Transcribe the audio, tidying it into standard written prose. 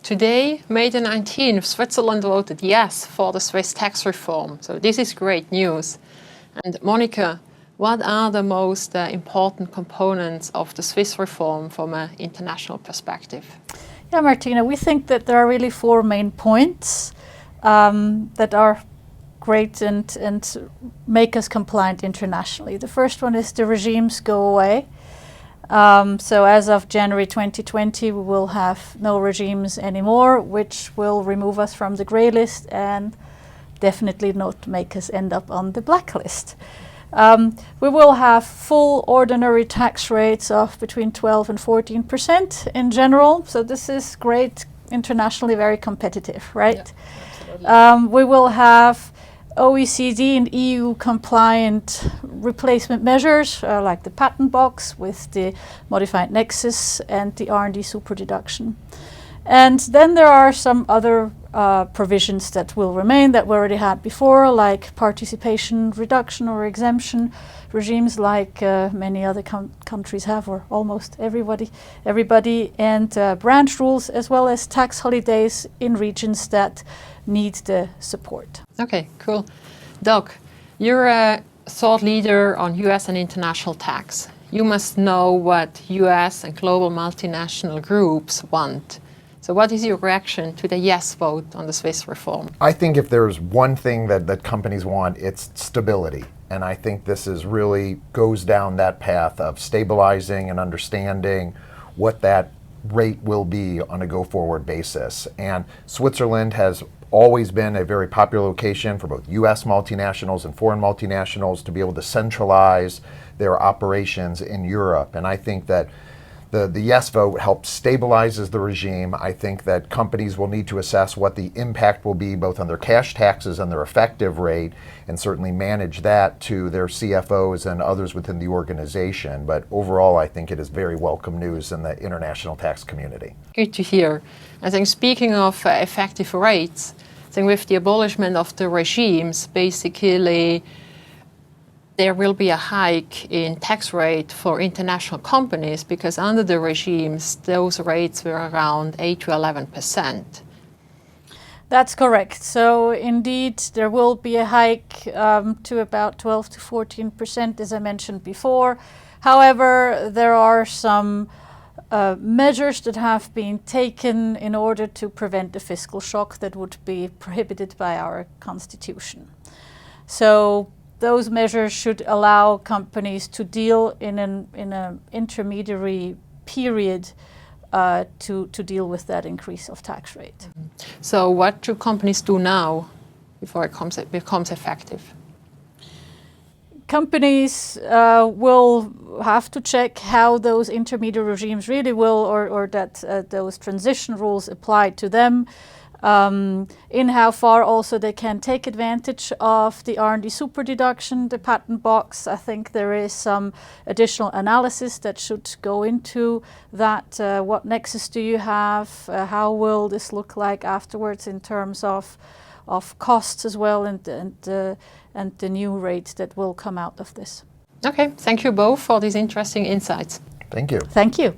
Today, May the 19th, Switzerland voted yes for the Swiss tax reform. So this is great news. And Monica, what are the most important components of the Swiss reform from an international perspective? Yeah, Martina, we think that there are really four main points that are great and make us compliant internationally. The first one is the regimes go away. So as of January 2020, we will have no regimes anymore, which will remove us from the grey list and definitely not make us end up on the blacklist. We will have full ordinary tax rates of between 12 and 14% in general. So this is great, internationally very competitive, right? Yeah, we will have OECD and EU compliant replacement measures like the patent box with the modified nexus and the R&D super deduction. And then there are some other provisions that will remain that we already had before, like participation reduction or exemption regimes like many other countries have, or almost everybody, and branch rules, as well as tax holidays in regions that need the support. Okay, cool. Doug, you're a thought leader on US and international tax. You must know what US and global multinational groups want. So what is your reaction to the yes vote on the Swiss reform? I think if there's one thing that companies want, it's stability. And I think this is really goes down that path of stabilizing and understanding what that rate will be on a go-forward basis. And Switzerland has always been a very popular location for both US multinationals and foreign multinationals to be able to centralize their operations in Europe. And I think that the yes vote helps stabilizes the regime. I think that companies will need to assess what the impact will be both on their cash taxes and their effective rate, and certainly manage that to their CFOs and others within the organization. But overall, I think it is very welcome news in the international tax community. Good to hear. I think speaking of effective rates, I think with the abolishment of the regimes, basically there will be a hike in tax rate for international companies because under the regimes, those rates were around 8 to 11%. That's correct. So indeed, there will be a hike to about 12 to 14%, as I mentioned before. However, there are some measures that have been taken in order to prevent the fiscal shock that would be prohibited by our constitution. So those measures should allow companies to deal in an intermediary period to deal with that increase of tax rate. So what do companies do now before it becomes effective? Companies will have to check how those intermediate regimes really will, or that those transition rules apply to them. In how far also they can take advantage of the R&D super deduction, the patent box. I think there is some additional analysis that should go into that. What nexus do you have? How will this look like afterwards in terms of costs as well, and the new rate that will come out of this. Okay, thank you both for these interesting insights. Thank you. Thank you.